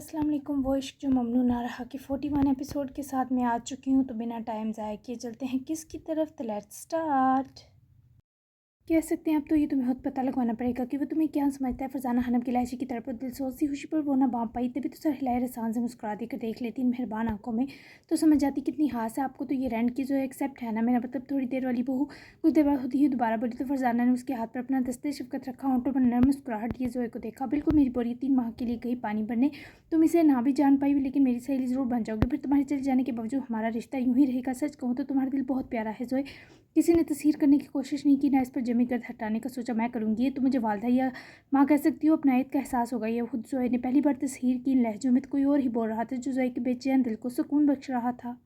अस्सलाम वालेकुम। वो इश्क जो ममनू ना रहा कि 41 एपिसोड के साथ मैं आ चुकी हूँ। तो बिना टाइम ज़ाया किए चलते हैं किसकी तरफ। तो लेट्स स्टार्ट। कह सकते हैं अब तो ये तुम्हें खुद पता लगवाना पड़ेगा कि वो तुम्हें क्या समझता है। फरजाना हनम की लाइशी की तरफ दिल सोचती खुशी पर वो ना बांप पाई, तभी तो सर हिलाए रसान से मुस्कुरा देकर देख लेती इन मेहरबान आंखों में। तो समझ जाती कितनी हास है आपको। तो ये रेंट की जो एक्सेप्ट है ना, मेरा मतलब थोड़ी देर वाली बहू। कुछ देर बाद खुद ही दोबारा बोली तो फरजाना ने उसके हाथ पर अपना दस्ते शफकत रखा, होंठों पर नरम मुस्कुराहट ये जोए को देखा। बिल्कुल मेरी बोरी 3 माह के लिए गई पानी भरने। तुम इसे ना भी जान पाई लेकिन मेरी सहेली ज़रूर बन जाओगे। फिर तुम्हारे चले जाने के बावजूद हमारा रिश्ता यूं ही रहेगा। सच कहूँ तो तुम्हारा दिल बहुत प्यारा है जोए। किसी ने तस्हीर करने की कोशिश नहीं की, ना इस पर जमी गर्द हटाने का सोचा मैं करूँगी। ये तो मुझे वालदा या माँ कह सकती हो। अपनायत का एहसास होगा। ये खुद जोए ने पहली बार तस्हीर की इन लहजों में तो कोई और ही बोल रहा था, जो जोए के बेचैन दिल को सुकून बख्श रहा था।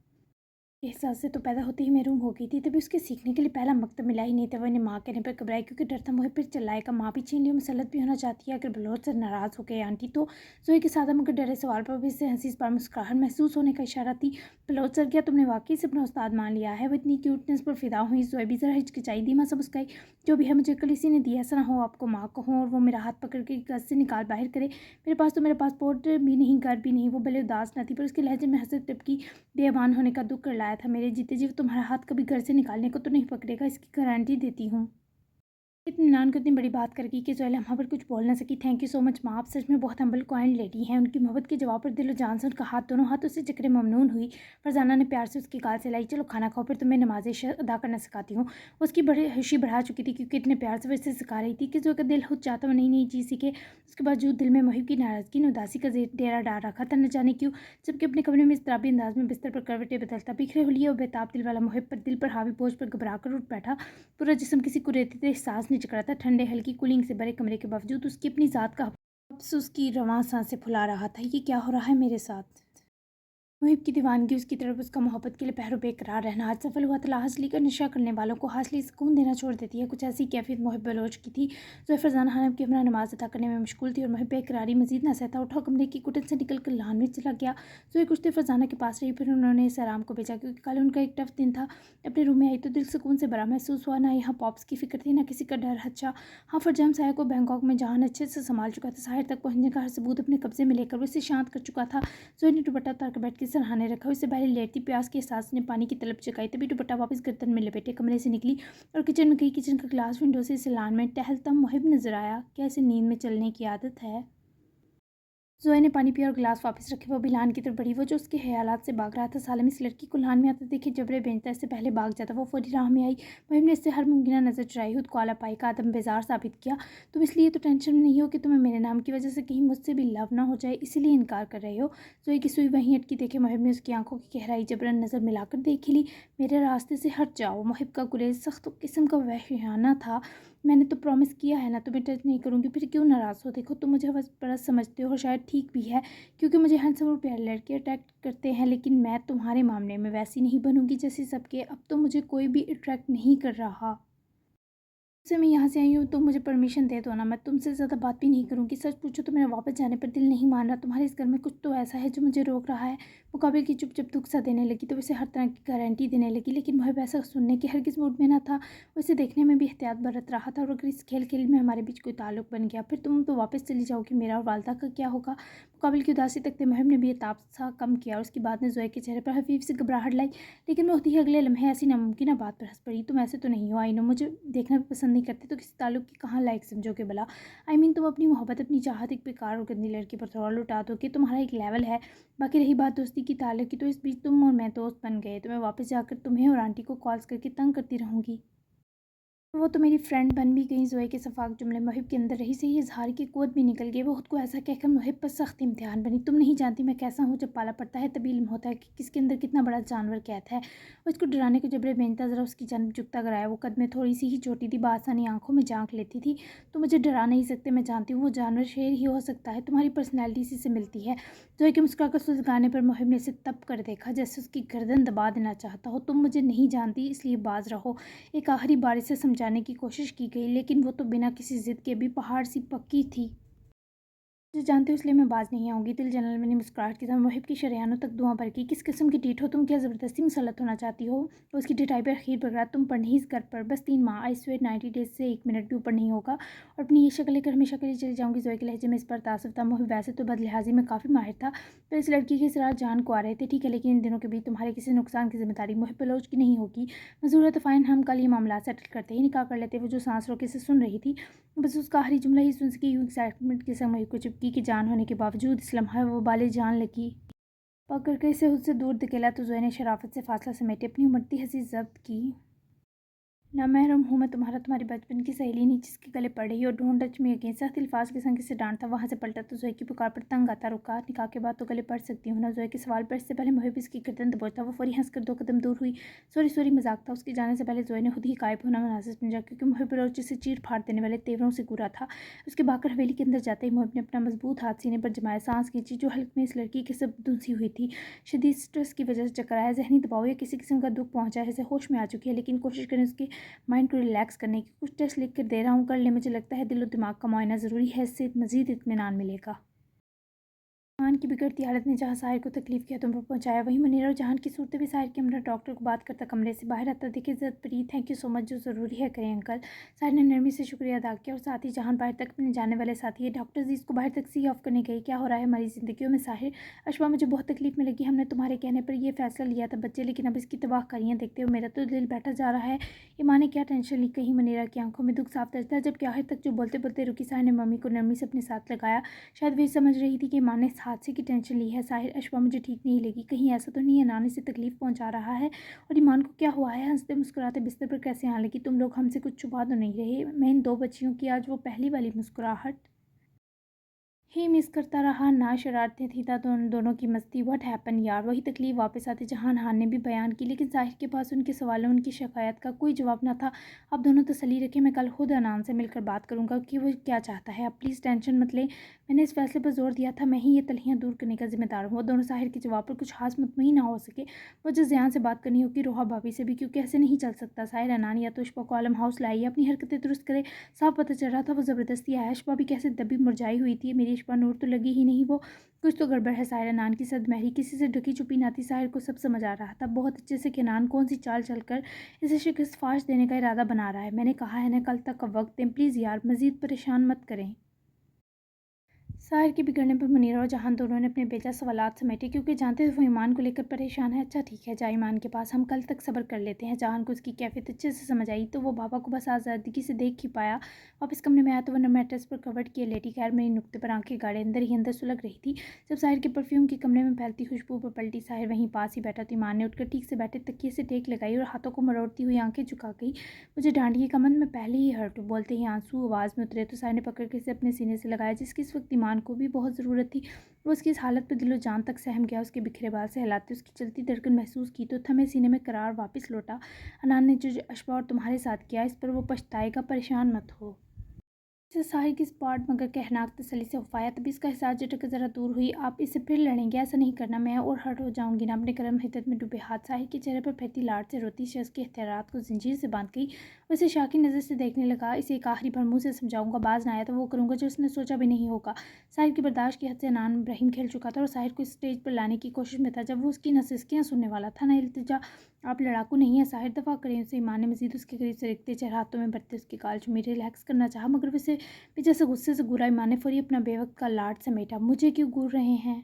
एहसास से तो पैदा होते ही महरूम हो गई थी, तभी उसके सीखने के लिए पहला मकतब मिला ही नहीं था। वो इन्हें माँ कहने पर घबराई क्योंकि डर था मुझे फिर चिल्लाएगा। माँ भी छीन ली, मुसलत भी होना चाहती है। अगर बलोच से नाराज़ हो गए आंटी तो। जोए के सादा मगर डरे सवाल पर भी इससे हंसी इस बार मुस्कुराहट महसूस होने का इशारा थी। बलोच सर, क्या तुमने वाकई से अपना उस्ताद मान लिया है? वो इतनी क्यूटनेस पर फिदा हुई। जोए भी जरा हिचकिचाई, धीमा सा मुस्काई। जो भी है मुझे कल इसी ने दिया, ऐसा ना हो आपको माँ कहूँ और वो मेरा हाथ पकड़ के घर से निकाल बाहर करे। मेरे पासपोर्ट भी नहीं, घर भी नहीं। वो भले उदास न थी पर उसके लहजे में हंसत टपकी। बेईमान होने का दुख कर लाया था। मेरे जीते जी वो तुम्हारा हाथ कभी घर से निकालने को तो नहीं पकड़ेगा, इसकी गारंटी देती हूँ। इत्मीनान को इतनी बड़ी बात कर गई कि जोएल वहाँ पर कुछ बोल ना सकी। थैंक यू सो मच माँ, आप सच में बहुत हम्बल काइंड लेडी हैं। उनकी मोहब्बत के जवाब पर दिलो जान से उनका हाथ दोनों हाथों से जकड़े ममनून हुई। फरजाना ने प्यार से उसकी गाल से लाई, चलो खाना खाओ फिर तुम्हें नमाज़ें अदा करना सिखाती हूँ। उसकी बड़ी खुशी बढ़ा चुकी थी क्योंकि इतने प्यार से वो इसे सिखा रही थी कि जो का दिल खुद चाहता वो नई नई चीज़ सीखे। उसके बावजूद दिल में मुहिब की नाराज़गी ने उदासी का डेरा डाल रखा था, न जाने क्यों। जबकि अपने कमरे में इस तराबी अंदाज में बिस्तर पर करवटें बदलता, बिखरे हुलिये और बेताब दिल वाला मुहिब पर दिल पर हावी बोझ पर घबरा कर उठ बैठा। पूरा जिस्म किसी कुरेदते एहसास ने जकड़ा था। ठंडे हल्की कूलिंग से भरे कमरे के बावजूद उसकी अपनी ज़ात का हफ्स उसकी रवां सांसें फुला रहा था। ये क्या हो रहा है मेरे साथ? मुहिब की दीवानगी, उसकी तरफ उसका मोहब्बत के लिए पहरों बेकरार रहना आज सफल हुआ। तला हासिली का नशा करने वालों को हासिली सुकून देना छोड़ देती है। कुछ ऐसी कैफियत मुहिब बलोच की थी जो फरजाना हनम की हमरा नमाज अदा करने में मशगूल थी और मुहिब बेकरारी मजीद न सहता उठा, कमरे की कुटन से निकल कर लान में चला गया। जो कुछ देर फरजाना के पास रही, फिर उन्होंने इस आराम को भेजा क्योंकि कल उनका एक टफ दिन था। अपने रूम में आई तो दिल सुकून से भरा महसूस हुआ। ना यहाँ पॉप्स की फिक्र थी, ना किसी का डर। अच्छा हाँ, फरजाम साया को बैंकॉक में जहान अच्छे से संभाल चुका था। साहिर तक पहुंचने का हर सबूत अपने कब्जे में लेकर वो इसे शांत कर चुका था। जोए ने दुपट्टा उतार कर बेड के सराहने रखा। उससे पहले लेटती प्यास के एहसास ने पानी की तलब जगाई, तभी दुपट्टा वापस गर्दन में लपेटे कमरे से निकली और किचन में गई। किचन का ग्लास विंडो से इसे लान में टहलता मुहिब नजर आया। क्या इसे नींद में चलने की आदत है? जोए ने पानी पिया और गिलास वापस रखे। वो बिलान की तरफ बढ़ी, वो जो उसके ख्यालात से भाग रहा था। सालम इस लड़की को लान में आते देखे जबरे बेचता इससे पहले भाग जाता। वो फौरी राह में आई। मुहिब ने इससे हर मुमकिन नजर चुराई, खुद को आला पाई का आदम बेजार साबित किया। तुम इसलिए तो टेंशन में नहीं हो कि तुम्हें मेरे नाम की वजह से कहीं मुझसे भी लव ना हो जाए, इसीलिए इनकार कर रहे हो? जोए की सुई वहीं अटकी देखे मुहिब ने उसकी आंखों की गहराई जबरन नजर मिलाकर देख ली। मेरे रास्ते से हट जाओ। मुहिब का गुरेज सख्त किस्म का वहशियाना था। मैंने तो प्रॉमिस किया है ना, तुम्हें टच नहीं करूँगी, फिर क्यों नाराज़ हो? देखो तुम मुझे बस बड़ा समझते हो, शायद ठीक भी है क्योंकि मुझे हैंडसम और प्यारे लड़के अट्रैक्ट करते हैं, लेकिन मैं तुम्हारे मामले में वैसी नहीं बनूंगी जैसे सबके। अब तो मुझे कोई भी अट्रैक्ट नहीं कर रहा। से मैं यहाँ से आई हूँ तो मुझे परमिशन दे दो ना, मैं तुमसे ज़्यादा बात भी नहीं करूँगी। सच पूछो तो मेरा वापस जाने पर दिल नहीं मान रहा। तुम्हारे इस घर में कुछ तो ऐसा है जो मुझे रोक रहा है। मुकाबिल की चुप जब दुख सा देने लगी तो उसे हर तरह की गारंटी देने लगी, लेकिन वह वैसा सुनने की हरगिज़ मूड में ना था। उसे देखने में भी एहतियात बरत रहा था। और अगर इस खेल खेल में हमारे बीच कोई ताल्लुक बन गया फिर तुम तो वापस चली जाओगी, मेरा और वालदा का क्या होगा? मुकाबिल की उदासी तकते मुहिब ने भी ताप सा कम किया और उसके बाद ने जोए के चेहरे पर हफीफ से घबराहट लाई। लेकिन वो होती ही अगले लम्हे ऐसी नामुमकिन बात पर हंस पड़ी। तुम ऐसे तो नहीं हो, आई नो मुझे देखना भी पसंद नहीं करते, तो किसी ताल्लुक की कहाँ लायक समझोगे भला? तुम अपनी मोहब्बत, अपनी चाहत एक बेकार और गंदी लड़की पर थोड़ा लुटा दो कि तुम्हारा एक लेवल है। बाकी रही बात दोस्ती की ताल्लुक की, तो इस बीच तुम और मैं दोस्त बन गए तो मैं वापस जाकर तुम्हें और आंटी को कॉल्स करके तंग करती रहूँगी। वो तो मेरी फ्रेंड बन भी गई। जोए के सफाक जुमले मुहिब के अंदर रही से ही इजहार की कुव्वत भी निकल गई। वो खुद को ऐसा कहकर मुहिब पर सख्त इम्तिहान बनी। तुम नहीं जानती मैं कैसा हूँ। जब पाला पड़ता है तभी इल्म होता है कि किसके अंदर कितना बड़ा जानवर कैद है। वो इसको डराने को जबरे बेनता ज़रा उसकी जानब झुकता कराया। वो कद में थोड़ी सी ही छोटी थी, बासानी आंखों में झांक लेती थी। तो मुझे डरा नहीं सकते, मैं जानती हूँ वो जानवर शेर ही हो सकता है। तुम्हारी पर्सनैलिटी इसी से मिलती है। जोए के मुस्कुराकर सुलझाने पर मुहिब ने इसे तप कर देखा जैसे उसकी गर्दन दबा देना चाहता हो। तुम मुझे नहीं जानती इसलिए बाज रहो। एक आखिरी बार इसे समझाने की कोशिश की गई, लेकिन वो तो बिना किसी जिद के भी पहाड़ सी पक्की थी। जो जानते हो इसलिए मैं बाज नहीं आऊँगी। दिल जनरल मैंने मुस्कुराहट के साथ मुहिब की शरेआनों तक दुआ भर की। किस किस्म की टीठ हो तुम, क्या ज़बरदस्ती मुसलत होना चाहती हो? उसकी टिठाई पर अखीर बरकरार, तुम परहेज़ कर पर बस 3 माह, आई स्वेयर 90 डेज़ से 1 मिनट भी ऊपर नहीं होगा और अपनी ये शक्ल लेकर हमेशा के लिए चली जाऊँगी। ज़ोया के लहजे में इस पर तासुफ़ था। मुहिब वैसे तो बदलिहाज़ी में काफ़ी माहिर था, पर इस लड़की के इसरार जान को आ रहे थे। ठीक है, लेकिन इन दिनों के बीच तुम्हारे किसी नुकसान की ज़िम्मेदारी मुहिब बलोच की नहीं होगी। मंज़ूर है तो फ़ाइन, हम कल ये मामला सेटल करते ही निकाह कर लेते। वो जो सांस रोके से सुन रही थी, बस उसका आखिरी जुमला ही सुन सकी। यूँ एक्साइटमेंट के संग मुहिब को चिपकी कि जान होने के बावजूद इस लम्हा वो बाले जान लगी। पकड़ कर इसे उससे दूर धकेला तो ज़ोया ने शराफत से फासला समेटे अपनी उमड़ती हंसी जब्त की। ना महरम हूँ मैं तुम्हारी बचपन की सहेली नहीं जिसके गले पड़ रही हो। Don't touch me again. सख्त अल्फाज के संग इसे डांटा, वहाँ से पलटा तो ज़ोया की पुकार पर तंग आता रुका। निकाह के बाद तो गले पड़ सकती हूँ ना? ज़ोया के सवाल पर इससे पहले मुहिब इसकी गर्दन दबोचता वो फौरी हंसकर 2 कदम दूर हुई। सॉरी सॉरी, मजाक था। उसके जाने से पहले ज़ोया ने खुद ही गायब होना मुनासिब समझा, क्योंकि मुहिब बलोच से चीर फाड़ देने वाले तेवरों से गुरा था। उसके भागकर हवेली के अंदर जाते ही मुहिब ने अपना मजबूत हाथ सीने पर जमाया, सांस खींची। जो हल्क में इस लड़की के सब धुंसी हुई थी, शदीद स्ट्रेस की वजह से चक्कर आया, जहनी दबाव या किसी किस्म का दुख पहुंचा है। इसे होश में आ चुकी है, लेकिन कोशिश करें उसके माइंड को रिलैक्स करने की। कुछ टेस्ट लिख कर दे रहा हूँ, कर ले। मुझे लगता है दिल और दिमाग का मुआयना ज़रूरी है, इससे मज़ीद इत्मीनान मिलेगा। जहान की बिगड़ती हालत ने जहाँ साहिर को तकलीफ की हदों पर पहुंचाया, वहीं मुनीरा और जहान की सूरतें भी साहिर के हमरा डॉक्टर को बात करता कमरे से बाहर आता देखे इज़्ज़त परी, थैंक यू सो मच, जो ज़रूरी है करें अंकल। साहिर ने नरमी से शुक्रिया अदा किया और साथ ही जहान बाहर तक अपने जाने वाले साथी है डॉक्टर जी इसको बाहर तक सी ऑफ करने गई। क्या हो रहा है हमारी ज़िंदगियों में साहिर? अशबा, मुझे बहुत तकलीफ में लगी। हमने तुम्हारे कहने पर यह फैसला लिया था बच्चे, लेकिन अब इसकी तबाहकारियाँ देखते हो मेरा तो दिल बैठा जा रहा है। ईमान ने क्या टेंशन ली? कहीं मुनीरा की आंखों में दुख साफ दर्ज था, जबकि आखिर तक जो बोलते बोलते रुकी। साहिर ने मम्मी को नरमी से अपने साथ लगाया। शायद वे समझ रही थी कि माँ ने इस हादसे की टेंशन ली है। साहिर, अशबा मुझे ठीक नहीं लगी, कहीं ऐसा तो नहीं है नानी से तकलीफ पहुंचा रहा है? और ईमान को क्या हुआ है? हंसते मुस्कुराते बिस्तर पर कैसे आने लगी? तुम लोग हमसे कुछ छुपा तो नहीं रहे? मैं इन 2 बच्चियों की आज वो पहली वाली मुस्कुराहट ही मिस करता रहा ना। शरारतें थी था दोनों की मस्ती। व्हाट हैपन यार? वही तकलीफ वापस आते जहान ने भी बयान की, लेकिन साहिर के पास उनके सवालों उनकी शिकायत का कोई जवाब ना था। आप दोनों तसल्ली रखें, मैं कल खुद अनान से मिलकर बात करूंगा कि वो क्या चाहता है। आप प्लीज़ टेंशन मत लें, मैंने इस फैसले पर जोर दिया था, मैं ही ये तलहियाँ दूर करने का जिम्मेदार हूँ। वो दोनों साहिर के जवाब पर कुछ खास मुतमईन ना हो सके। वो जो ज़ियान से बात करनी होगी रोहा भाभी से भी, क्योंकि ऐसे नहीं चल सकता। साहिर, अनान या तो अशबा को आलम हाउस लाइए, अपनी हरकतें दुरुस्त करे। साफ पता चल रहा था वो ज़बरदस्ती आया। अशबा भी कैसे दबी मुरझाई हुई थी, मेरी अशबा नूर तो लगी ही नहीं। वो कुछ तो गड़बड़ है। साहिर, अनान की सदमहरी किसी से ढकी छुपी ना थी। साहिर को सब समझ आ रहा था बहुत अच्छे से कि अनान कौन सी चाल चलकर इसे शिकस्त फाश देने का इरादा बना रहा है। मैंने कहा है ना, कल तक का वक्त दें प्लीज़ यार, मज़ीद परेशान मत करें। साहिर के बिगड़ने पर मुनीरा और जहान दोनों ने अपने बेजा सवालात समेटे, क्योंकि जानते थे वो ईमान को लेकर परेशान है। अच्छा ठीक है, जा ईमान के पास, हम कल तक सब्र कर लेते हैं। जहान को उसकी कैफियत अच्छे से समझ आई तो वो बाबा को बस आज़ादगी से देख ही पाया। वापस कमरे में आया तो वह मैट्रेस पर कवर्ड किए लेटी खैर मेरी नुक्ते पर आंखें गाड़े अंदर ही अंदर सुलग रही थी। जब साहिर के परफ्यूम की कमरे में फैलती खुशबू पर पलटी, साहिर वहीं पास ही बैठा तो ईमान ने उठकर ठीक से बैठे तकिए से टेक लगाई और हाथों को मरोड़ती हुई आंखें झुका गई। मुझे डांटिए कमन, मैं पहले ही हर्ट हूँ। बोलते ही आंसू आवाज़ में उतरे तो साहिर ने पकड़ के इसे अपने सीने से लगाया, जिसकी इस वक्त ईमान को भी बहुत ज़रूरत थी। वो उसकी इस हालत पर दिलो जान तक सहम गया। उसके बिखरे बाल से हिलाते उसकी चलती धड़कन महसूस की तो थमे सीने में करार वापस लौटा। अनान ने जो अशबा और तुम्हारे साथ किया, इस पर वो पछताएगा, परेशान मत हो। इसे साहिर की स्पॉट मगर कहनाक तसल्ली से उफाया, तभी इसका एहसास झटक ज़रा दूर हुई। आप इससे फिर लड़ेंगे? ऐसा नहीं करना, मैं और हर्ट हो जाऊंगी ना। अपने गर्म हिद्दत में डूबे हाथ साहिर के चेहरे पर फैलती लाड से रोती शख्स के इख्तियारात को जंजीर से बांध गई। उसे शाकी नज़र से देखने लगा। इसे एक आखिरी बार मुँह से समझाऊंगा, बाज ना आया तो वो करूँगा जो उसने सोचा भी नहीं होगा। साहिर की बर्दाश्त की हद से अनान इब्राहिम खेल चुका था और साहिर को स्टेज पर लाने की कोशिश में था, जब वो उसकी नसिस्कियाँ सुनने वाला था ना इल्तिजा। आप लड़ाकू नहीं है साहिर, दफ़ा करें उसे। ईमान ने मजीद उसके करीब से रखते चेहरा हाथों में भरते उसके गाल चूमे रिलैक्स करना चाहा, मगर उसे भी जैसे गुस्से से घूरा। ईमान ने फौरी अपना बेवक्त का लाड समेटा। मुझे क्यों घूर रहे हैं?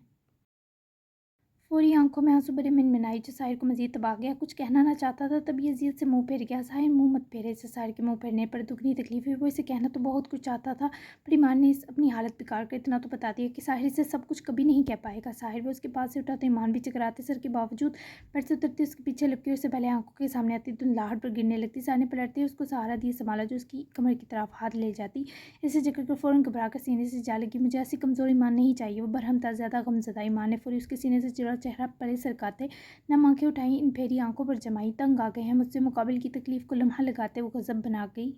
फौरी आंखों में आंसू भरे मिनमिनाई, जो साहिर को मजीद तबाह गया। कुछ कहना ना चाहता था तब ये अजीत से मुंह फेर गया। साहिर, मुंह मत फेरे। इसे साहिर के मुंह फेरने पर दुगनी तकलीफ हुई। वो इसे कहना तो बहुत कुछ चाहता था, पर ईमान ने अपनी हालत बिगाड़ कर इतना तो बता दिया कि साहिर से सब कुछ कभी नहीं कह पाएगा। साहिर, वो उसके पास से उठा तो ईमान भी चकराते सर के बावजूद बेड से उतरती उसके पीछे लपकी, उससे पहले आंखों के सामने आती धुंधलाहट पर गिरने लगती। साहिर ने पलटते उसको सहारा दिए संभाला, जो उसकी कमर की तरफ हाथ ले जाती। इसे जकड़ कर फ़ौरन घबरा कर सीने से जा लगी। मुझे ऐसी कमज़ोर ईमान नहीं चाहिए। वो बरहम था, ज़्यादा गमज़दा। ईमान ने फौरी उसके सीने से चिरा चेहरा परे सरकाते नम आंखें उठाई, इन फेरी आंखों पर जमाई। तंग आ गए हैं मुझसे मुकाबिल की तकलीफ को लम्हा लगाते वो गज़ब बना गई।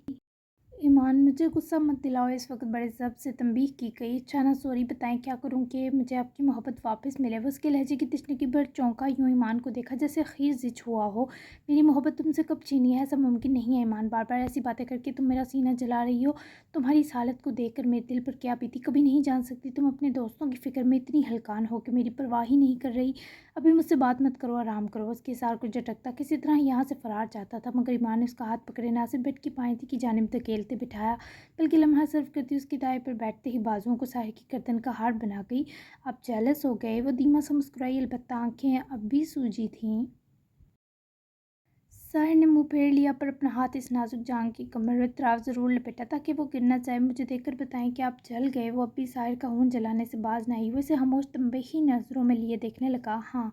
ईमान, मुझे गुस्सा मत दिलाओ। इस वक्त बड़े ज़ब्त से तंबीह की गई। अच्छा ना, सॉरी बताएं क्या करूं कि मुझे आपकी मोहब्बत वापस मिले। वो उसके लहजे की तशनीकी पर चौंका। यूं ईमान को देखा जैसे अखीर जिच हुआ हो। मेरी मोहब्बत तुमसे कब छीनी है? ऐसा मुमकिन नहीं है ईमान। बार बार ऐसी बातें करके तुम मेरा सीना जला रही हो। तुम्हारी इस हालत को देख कर मेरे दिल पर क्या बीती कभी नहीं जान सकती। तुम अपने दोस्तों की फ़िक्र में इतनी हल्कान हो कि मेरी परवाह ही नहीं कर रही। अभी मुझसे बात मत करो, आराम करो। उसके सार को झटकता किसी तरह यहाँ से फरार चाहता था, मगर ईमान ने उसका हाथ पकड़े ना सिर्फ बेड की पायथी की जानिब धकेलते बिठाया, बल्कि लम्हा सर्व करती उसकी दाएं पर बैठते ही बाजुओं को साहिर की गर्दन का हार बना गई। आप जेलस हो गए? वो धीमा सा मुस्कुराई, अलबत्ता आंखें अब भी सूजी थीं। साहिर ने मुंह फेर लिया, पर अपना हाथ इस नाजुक जांग की कमर में तराव ज़रूर लपेटा ताकि वो गिर न जाए। मुझे देखकर बताएं कि आप जल गए? वो अब भी साहिर का खून जलाने से बाज नहीं। वो इसे खामोश तंबही नज़रों में लिए देखने लगा। हाँ,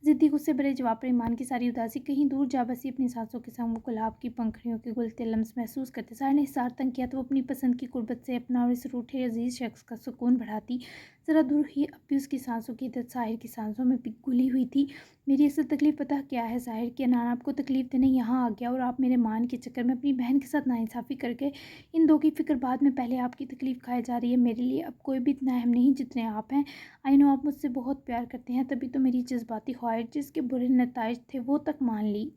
ज़िद्दी गुस्से भरे जवाब पर ईमान की सारी उदासी कहीं दूर जा बसी। अपनी सांसों के संग वो गुलाब की पंखड़ियों के गुलते लम्स महसूस करते। साहिर ने हिसार तंग किया तो वो अपनी पसंद की कुर्बत से अपना और इस रूठे अजीज़ शख्स का सुकून बढ़ाती। ज़रा दूर ही अब भी उसकी सांसों की इद्दत साहिर की सांसों में घुली हुई थी। मेरी असल तकलीफ़ पता क्या है साहिर? कि अनान आपको तकलीफ़ देने यहाँ आ गया और आप मेरे मान के चक्कर में अपनी बहन के साथ नाइंसाफ़ी करके इन दो की फ़िक्र बाद में पहले आपकी तकलीफ़ खाई जा रही है। मेरे लिए अब कोई भी इतना अहम नहीं जितने आप हैं। आई नो आप मुझसे बहुत प्यार करते हैं, तभी तो मेरी जज्बाती ख्वाहिश जिसके बुरे नताइज थे वो तक मान ली।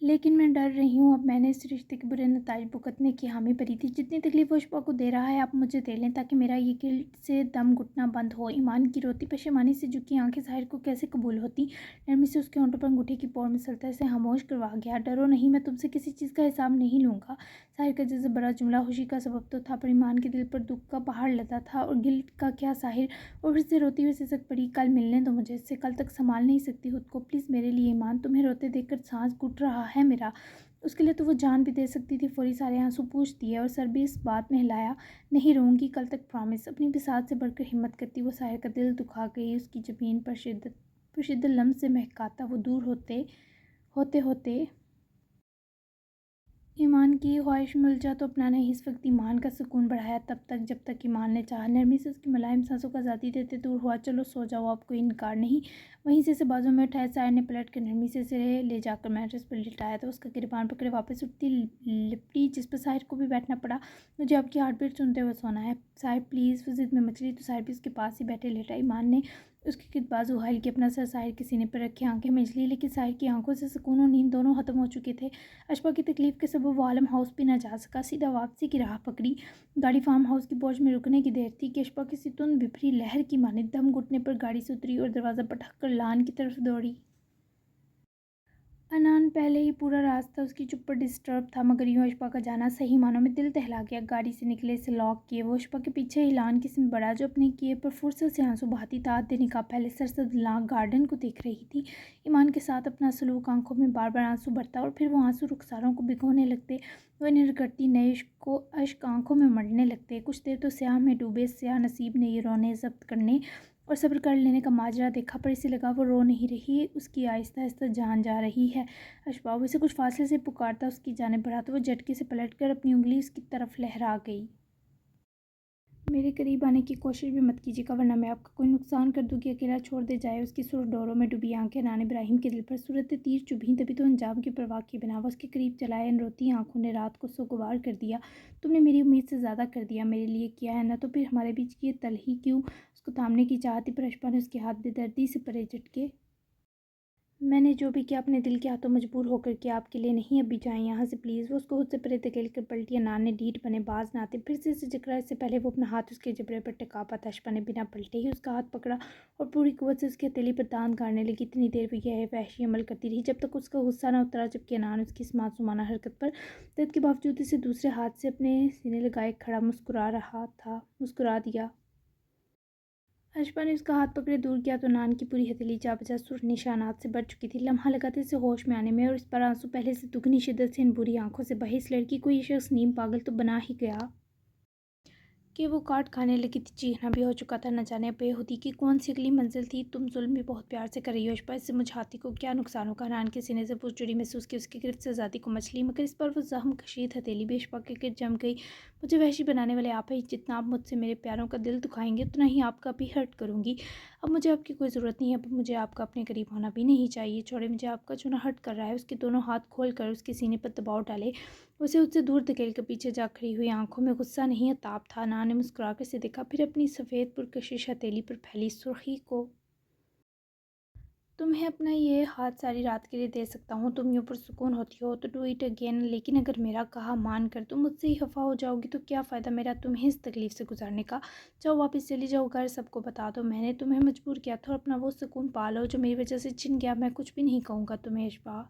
लेकिन मैं डर रही हूँ, अब मैंने इस रिश्ते के बुरे नताइज भुगतने की हामी भरी थी। जितनी तकलीफ़ वो इश्क़ को दे रहा है आप मुझे दे लें, ताकि मेरा ये गिल्ट से दम घुटना बंद हो। ईमान की रोती पशेमानी से झुकी आंखें साहिर को कैसे कबूल होती। नरमी से उसके होंठों पर अंगूठे की पोर मिसलता इसे खामोश करवा गया। डरो नहीं, मैं तुमसे किसी चीज़ का हिसाब नहीं लूँगा। साहिर का जैसे बड़ा जुमला खुशी का सबब तो था, पर ईमान के दिल पर दुख का पहाड़ लदा था। और गिल्ट का क्या साहिर? वो फिर से रोती हुई सिसक पड़ी। कल मिलने दो मुझे, इससे कल तक संभाल नहीं सकती खुद को। प्लीज़ मेरे लिए ईमान, तुम्हें रोते देखकर सांस घुट रहा है मेरा। उसके लिए तो वो जान भी दे सकती थी। फौरी सारे आंसू पूछ दिए और सर भी इस बात में हिलाया। नहीं रोऊंगी कल तक, प्रॉमिस। अपनी बिसात से बढ़कर हिम्मत करती वो साहिर का दिल दुखा गई। उसकी ज़मीन पर शिद्दत लम्स से महकाता वो दूर होते होते होते ईमान की ख्वाहिश में उलझा तो अपना नहीं इस वक्त ईमान का सुकून बढ़ाया तब तक जब तक ईमान ने चाहा। नरमी से उसकी मुलायम सांसों को आज़ादी देते दूर हुआ। चलो सो जाओ, अब कोई इनकार नहीं। वहीं से बाजू में उठाया सायर ने पलट कर नरमी से सिरे ले जाकर मैट्रेस पर लिटाया तो उसका गिरबान पकड़े वापस उठती लिपटी, जिस पर साहिर को भी बैठना पड़ा। मुझे आपकी हार्ट बीट सुनते हुए सोना है साहिर, प्लीज़। वो जिद में मचली तो साहिर भी उसके पास ही बैठे लेटा। ईमान ने उसकी कित बाजू हाइल के अपना सर साहिर के सीने पर रखी, आंखें मिचली, लेकिन साहिर की आंखों से सुकून और नींद दोनों खत्म हो चुके थे। अशफा की तकलीफ़ के सबब वो आलम हाउस भी न जा सका। सीधा वापसी की राह पकड़ी। गाड़ी फार्म हाउस की पोर्च में रुकने की देर थी कि अशफा किसी तुंद बिफरी लहर की मानिंद दम घुटने पर गाड़ी से उतरी और दरवाज़ा पटक कर लान की तरफ दौड़ी। अनान पहले ही पूरा रास्ता उसकी चुप पर डिस्टर्ब था, मगर यूं अशफा का जाना सही मानों में दिल दहला गया। गाड़ी से निकले से लॉक किए वो अशफा के पीछे हिलान किस्म बढ़ा जो अपने किए पर फुर्सत से आंसू बहाती तात देने का पहले सरसद लांग गार्डन को देख रही थी। ईमान के साथ अपना सलूक, आंखों में बार बार आंसू भरता और फिर वो आंसू रुखसारों को भिगोने लगते। वो निरगड़ती नए इश्क को अश्क आंखों में मढ़ने लगते। कुछ देर तो स्याह में डूबे स्याह नसीब ने ये रोने जब्त करने और सब्र कर लेने का माजरा देखा, पर इसे लगा वो रो नहीं रही, उसकी आहिस्ता आहिस्ता जान जा रही है। अशफाक उसे कुछ फासले से पुकारता उसकी जानिब बढ़ा तो वो झटके से पलटकर अपनी उंगली उसकी तरफ लहरा गई। मेरे करीब आने की कोशिश भी मत कीजिएगा, वरना मैं आपका कोई नुकसान कर दूंगी। अकेला छोड़ दे जाए। उसकी सुर डोरों में डूबी आंखें नान इब्राहिम के दिल पर सूरत तीर चुभी, तभी तो अंजाम की परवाह की बिना वो उसके करीब चलाए। इन रोती आंखों ने रात को सोगवार कर दिया। तुमने मेरी उम्मीद से ज़्यादा कर दिया, मेरे लिए किया है ना, तो फिर हमारे बीच ये तल ही क्यों? उसको थामने की चाहती पर अशफा ने उसके हाथ बेदर्दी से परे झटके। मैंने जो भी किया अपने दिल के हाथों मजबूर होकर किया, आपके लिए नहीं। अभी जाएं यहाँ से प्लीज़। वो उसको खुद से परे धकेल कर पलटी। अनान ने ढीठ बने बाज न आते फिर से झकड़ा। इससे पहले वो अपना हाथ उसके जबड़े पर टिका पाता, अशफा ने बिना पलटे ही उसका हाथ पकड़ा और पूरी कुव्वत से उसकी हथेली पर दांत गाड़ने लगी। इतनी देर वो यह वहशी अमल करती रही जब तक उसका गुस्सा न उतरा, जबकि अनान उसकी इस मासूमाना हरकत पर दर्द के बावजूद इसे दूसरे हाथ से अपने सीने लगाए खड़ा मुस्कुरा दिया। अशफा ने उसका हाथ पकड़े दूर किया तो नान की पूरी हथेली जा बजा सुर निशानात से भर चुकी थी। लम्हा लगाते से होश में आने में और इस पर आंसू पहले से दुगनी शिद्दत से इन बुरी आंखों से बहे। इस लड़की को ये शख्स नीम पागल तो बना ही गया कि वो काट खाने लगी थी। चीखना भी हो चुका था। न जाने बेहुदी की कौन सी अगली मंजिल थी। तुम जुल्म भी बहुत प्यार से कर रही हो अशफा, इससे मुझ हाथी को क्या नुकसान होगा? नान के सीने से पूछ चुरी महसूस की उसकी गिरफ्त से आज़ादी को मछली, मगर इस पर वो जख्म कशीद हथेली भी अशफा के गिर जम गई। मुझे वहशी बनाने वाले आप ही, जितना आप मुझसे मेरे प्यारों का दिल दुखाएंगे उतना ही आपका भी हर्ट करूँगी। अब मुझे आपकी कोई ज़रूरत नहीं है, अब मुझे आपका अपने करीब होना भी नहीं चाहिए। छोड़े, मुझे आपका चुना हर्ट कर रहा है। उसके दोनों हाथ खोल कर उसके सीने पर दबाव डाले उसे उससे दूर धकेल कर पीछे जा खड़ी हुई, आंखों में गुस्सा नहीं ताप था। अनान ने मुस्कुरा कर से देखा, फिर अपनी सफ़ेद पुरकशिश हथेली पर फैली सुर्खी को। तुम्हें अपना ये हाथ सारी रात के लिए दे सकता हूँ, तुम यूँ पुरसुकून होती हो तो डू इट अगेन, लेकिन अगर मेरा कहा मान कर तुम मुझसे ही खफा हो जाओगी तो क्या फ़ायदा मेरा तुम्हें इस तकलीफ़ से गुजारने का। जाओ वापस चली जाओ घर, सबको बता दो मैंने तुम्हें मजबूर किया था और अपना वो सुकून पा लो जो मेरी वजह से छिन गया। मैं कुछ भी नहीं कहूँगा तुम्हें इशबा।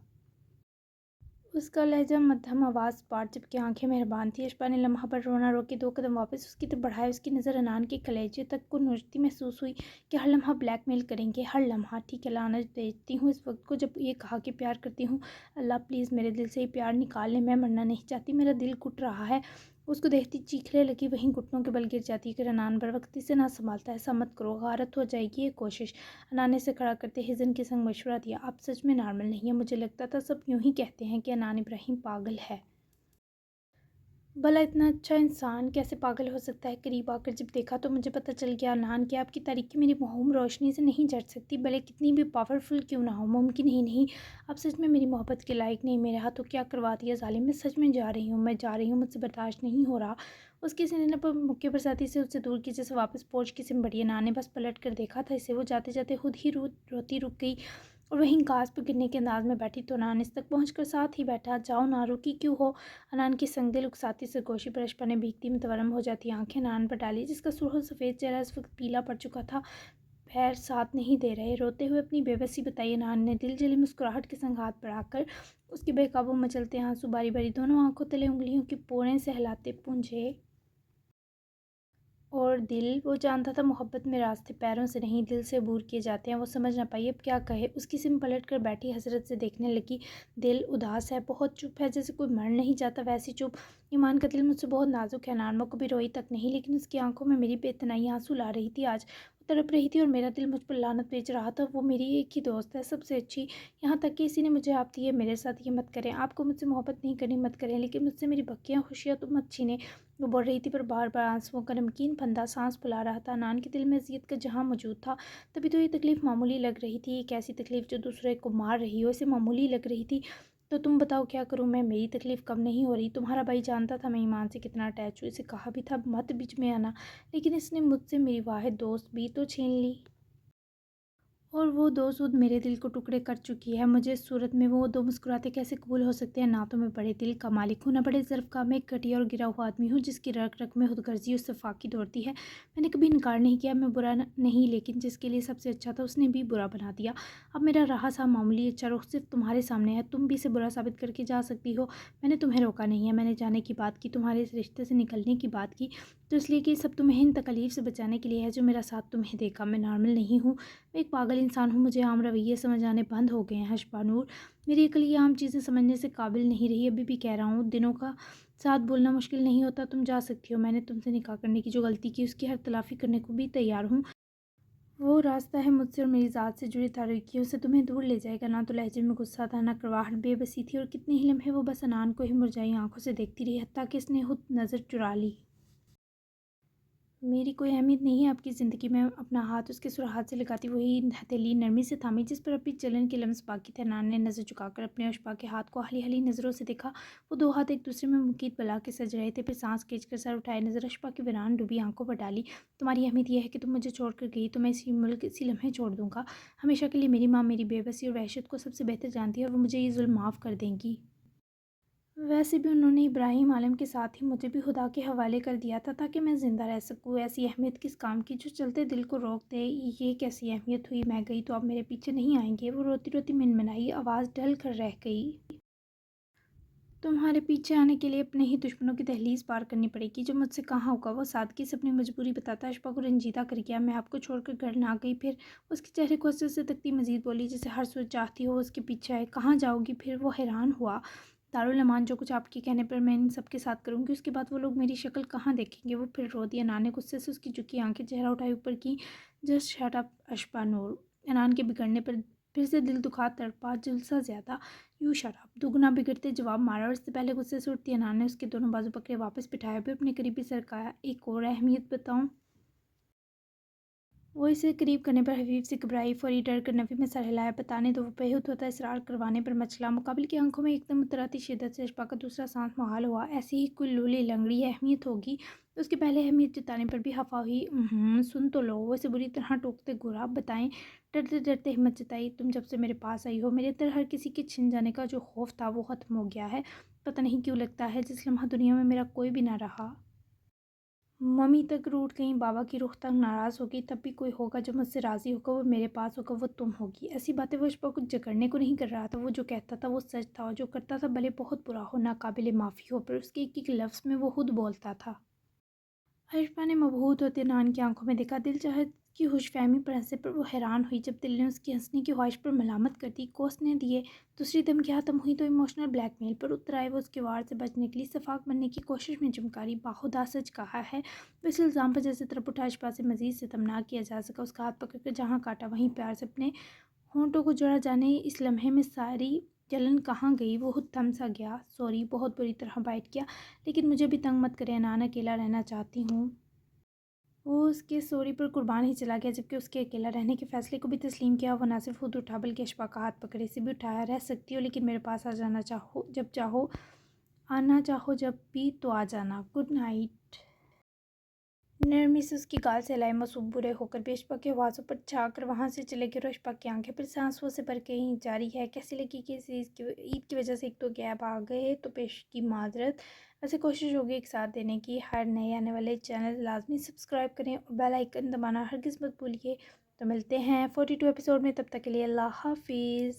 उसका लहजा मध्यम आवाज़ पार, जबकि आंखें मेहरबान थी। इशबा ने लम्हा पर रोना रोके 2 कदम वापस उसकी तरफ बढ़ाए। उसकी नज़र अनान के कलेजे तक को नोचती महसूस हुई कि हर लम्हा ब्लैकमेल करेंगे, हर लम्हा। ठीक है, लानत भेजती हूँ इस वक्त को जब ये कहा कि प्यार करती हूँ। अल्लाह प्लीज़ मेरे दिल से ही प्यार निकाल ले, मैं मरना नहीं चाहती, मेरा दिल घुट रहा है। उसको देखती चीखने लगी, वहीं घुटनों के बल गिर जाती। अगर अनान बरवक्ती से ना संभालता, ऐसा मत करो, गारत हो जाएगी ये कोशिश। अनान ने से खड़ा करते हिज़न के संग मशवरा दिया, आप सच में नॉर्मल नहीं है। मुझे लगता था सब यूं ही कहते हैं कि अनान इब्राहिम पागल है। भला इतना अच्छा इंसान कैसे पागल हो सकता है। करीब आकर जब देखा तो मुझे पता चल गया अनान कि आपकी तारीकी मेरी मुहिम रोशनी से नहीं जट सकती, भले कितनी भी पावरफुल क्यों ना हो। मुमकिन ही नहीं, आप सच में मेरी मोहब्बत के लायक नहीं। मेरे हाथों क्या करवा दिया जालिम। मैं सच में जा रही हूँ, मैं जा रही हूँ, मुझसे बर्दाश्त नहीं हो रहा। उसके सीने पर मुक्के पर साथी से उससे दूर की जैसे वापस पहुँच की सिमटी। अनान ने बस पलट कर देखा था इसे। वो जाते जाते खुद ही रोती रुक गई और वहीं घास पर गिरने के अंदाज में बैठी तो अनान इस तक पहुंचकर साथ ही बैठा। जाओ ना, रुकी क्यों हो। अनान की संगदिल उकसाती सरगोशी पर अशपा ने भीगती मुतवरम हो जाती आंखें अनान पर डाली, जिसका सुरह सफ़ेद चेहरा इस वक्त पीला पड़ चुका था। पैर साथ नहीं दे रहे। रोते हुए अपनी बेबसी बताई अनान ने दिल जली मुस्कुराहट के संग हाथ बढ़ाकर उसके बेकाबू मचलते आंसू बारी बारी दोनों आंखों तले उंगलियों की पोरें सहलाते पूंझे। और दिल, वो जानता था मोहब्बत में रास्ते पैरों से नहीं दिल से अबूर किए जाते हैं। वो समझ ना पाई अब क्या कहे। उसकी सिम पलट कर बैठी हसरत से देखने लगी। दिल उदास है, बहुत चुप है, जैसे कोई मर नहीं जाता वैसी चुप। ईमान का दिल मुझसे बहुत नाजुक है नानमा, को भी रोई तक नहीं, लेकिन उसकी आंखों में मेरी बेतनाई आंसू ला रही थी आज। वो तड़प रही थी और मेरा दिल मुझ पर लानत बेच रहा था। वो मेरी एक ही दोस्त है, सबसे अच्छी, यहाँ तक कि इसी ने मुझे आप दी है। मेरे साथ ये मत करें, आपको मुझसे मोहब्बत नहीं करनी मत करें, लेकिन मुझसे मेरी बक्कियाँ खुशियाँ तो मत छीनें। वो बोल रही थी पर बार बार आंसुओं का नमकीन फंदा सांस फुला रहा था। नान के दिल में अज़ियत का जहाँ मौजूद था, तभी तो ये तकलीफ़ मामूली लग रही थी। एक ऐसी तकलीफ़ जो दूसरे को मार रही हो, इसे मामूली लग रही थी। तो तुम बताओ क्या करूँ मैं, मेरी तकलीफ़ कम नहीं हो रही। तुम्हारा भाई जानता था मैं ईमान से कितना अटैच हूँ, इसे कहा भी था मत बीच में आना, लेकिन इसने मुझसे मेरी वाहिद दोस्त भी तो छीन ली। और वो दो सूद मेरे दिल को टुकड़े कर चुकी है। मुझे इस सूरत में वो दो मुस्कुराते कैसे कबूल हो सकते हैं। ना तो मैं बड़े दिल का मालिक हूँ, ना बड़े ज़र्फ़ का। मैं एक घटिया और गिरा हुआ आदमी हूँ जिसकी रग रग में खुदगर्जी और सफाकी दौड़ती है। मैंने कभी इनकार नहीं किया, मैं बुरा नहीं, लेकिन जिसके लिए सबसे अच्छा था उसने भी बुरा बना दिया। अब मेरा रहा सा मामूली अच्छा रुख सिर्फ तुम्हारे सामने है, तुम भी इसे बुरा साबित करके जा सकती हो। मैंने तुम्हें रोका नहीं है, मैंने जाने की बात की, तुम्हारे इस रिश्ते से निकलने की बात की, तो इसलिए कि सब तुम्हें इन तकलीफ़ से बचाने के लिए है जो मेरा साथ तुम्हें देगा। मैं नॉर्मल नहीं हूँ, मैं एक पागल इंसान हूँ। मुझे आम रवैये समझ आने बंद हो गए हैं हशपानूर। मेरी अकल ये आम चीज़ें समझने से काबिल नहीं रही। अभी भी कह रहा हूँ, दिनों का साथ बोलना मुश्किल नहीं होता। तुम जा सकती हो। मैंने तुमसे निकाह करने की जो गलती की उसकी हर तलाफ़ी करने को भी तैयार हूँ। वो रास्ता है मुझसे और मेरी ज़ात से जुड़ी तारीकियों से तुम्हें दूर ले जाएगा। ना तो लहजे में गुस्सा था, ना कड़वाहट, बेबसी थी। और कितने ही लम्हे वो बस अनान को ही मुरझाई आंखों से देखती रही, हत्ता कि इसने खुद नज़र चुरा ली। मेरी कोई अहमियत नहीं है आपकी ज़िंदगी में। अपना हाथ उसके सुराहात से लगाती वही हथेली नरमी से थामी जिस पर अभी जलन के लम्स बाकी थे। नान ने नज़र झुकाकर अपने अशबा के हाथ को हली हली नज़रों से देखा। वो दो हाथ एक दूसरे में मुकीद बला के सज रहे थे। फिर सांस खींचकर सर उठाए, नज़र अशबा की वीरान डूबी आंखों पर डाली। तुम्हारी अहमियत यह है कि तुम मुझे छोड़कर गई तो मैं इसी मुल्क इसी लम्हे छोड़ दूँगा हमेशा के लिए। मेरी माँ मेरी बेबसी और वहशत को सबसे बेहतर जानती है और वो मुझे ये जुल्म माफ़ कर देंगी। वैसे भी उन्होंने इब्राहिम आलम के साथ ही मुझे भी खुदा के हवाले कर दिया था ताकि मैं ज़िंदा रह सकूँ। ऐसी अहमियत किस काम की जो चलते दिल को रोक दे। ये कैसी अहमियत हुई, मैं गई तो आप मेरे पीछे नहीं आएंगे। वो रोती रोती मिनमिनाई, आवाज़ ढल कर रह गई। तुम्हारे पीछे आने के लिए अपने ही दुश्मनों की दहलीज पार करनी पड़ेगी। जो मुझसे कहाँ होगा। वो सादगी से अपनी मजबूरी बताता अशफा को रंजीदा कर गया। मैं आपको छोड़कर घर ना गई। फिर उसके चेहरे को हंसते से तकती मजीद बोली, जैसे हर सोच चाहती हो उसके पीछे आए। कहाँ जाओगी फिर। वो हैरान हुआ। दारुल अमान, जो कुछ आपके कहने पर मैं इन सब के साथ करूँगी उसके बाद वो लोग मेरी शक्ल कहाँ देखेंगे। वो फिर रो दिया। नाने गुस्से से उसकी झुकी आंखें चेहरा उठाए ऊपर की। जस्ट शट अप अशफा नूर। अनान के बिगड़ने पर फिर से दिल दुखा तड़पा जुलसा ज़्यादा। यूँ शराब दुगना बिगड़ते जवाब मारा और इससे पहले गुस्से से उठती अनान ने उसके दोनों बाजू पकड़े वापस बिठाया, फिर अपने करीबी सरकाया। एक और अहमियत बताऊं। वो इसे करीब करने पर हबीब से घबराई। फौरी डर कर नफ़ी में सर हिलाया। बताने तो वो बेहद होता इसरार करवाने पर मचला। मुकाबिल की आंखों में एकदम उतराती शिद्दत से अशफाक का दूसरा सांस मुहाल हुआ। ऐसी ही कोई लूली लंगड़ी अहमियत होगी तो उसके पहले अहमियत जताने पर भी हफा हुई। सुन तो लो। वो इसे बुरी तरह टोकते घूरा। बताएं। डरते डरते हिम्मत जताई। तुम जब से मेरे पास आई हो मेरे अंदर हर किसी के छिन जाने का जो खौफ था वो ख़त्म हो गया है। पता नहीं क्यों लगता है जिस लम्हा दुनिया में मेरा कोई भी ना रहा, मम्मी तक रूठ गई, बाबा की रुख तक नाराज़ हो गई, तब भी कोई होगा जो मुझसे राज़ी होगा, वो मेरे पास होगा, वो तुम होगी। ऐसी बातें वो इस पर कुछ जकड़ने को नहीं कर रहा था। वो जो कहता था वो सच था और जो करता था भले बहुत बुरा हो, नाकाबिले माफ़ी हो, पर उसके एक एक लफ्ज़ में वो खुद बोलता था। अरिशा ने मबहूत होते नान की आंखों में देखा। दिल चाहत की खुशफहमी पर हंसे पर वो हैरान हुई जब दिल ने उसकी हंसने की ख्वाहिश पर मलामत कर दी। कोसने दिए। दूसरी धमकियाँ ख़त्म हुई तो इमोशनल ब्लैकमेल पर उतर आए। वो उसके वार से बचने के लिए सफाक बनने की कोशिश में चमकारी। बाखुदा सच कहा है। वो इस इल्ज़ाम पर जैसे तरफ उठा अशफा से मज़ीद सितम ना किया जा सका। उसका हाथ पकड़ कर जहाँ काटा वहीं प्यार से अपने होंठों को जड़ा। जाने इस लम्हे में सारी जलन कहाँ गई। वो खुद थम सा गया। सॉरी, बहुत बुरी तरह बाइट किया, लेकिन मुझे भी तंग मत करें अनान, अकेला रहना चाहती हूँ। वो उसके सॉरी पर कुर्बान ही चला गया, जबकि उसके अकेला रहने के फ़ैसले को भी तस्लीम किया। वो ना सिर्फ खुद उठा बल्कि अशफाक का हाथ पकड़े से भी उठाया। रह सकती हो लेकिन मेरे पास आ जाना, चाहो जब चाहो, आना चाहो जब भी तो आ जाना। Good night. नरमी से उसकी गाल से हिलाई। मासूम बुरे होकर भी अशफाक के आवाज़ों पर छाकर वहाँ से चले गए। और अशफाक की आंखें फिर से आंसुओं से भर गईं। जारी है। कैसी लगी कि इस ईद की वजह से एक तो गैप आ गए तो पेश की माजरत। वैसे कोशिश होगी एक साथ देने की। हर नए आने वाले चैनल लाजमी सब्सक्राइब करें और बेल आइकन दबाना हरगिज़ मत भूलिए। तो मिलते हैं 42 एपिसोड में, तब तक के लिए अल्लाह हाफिज़।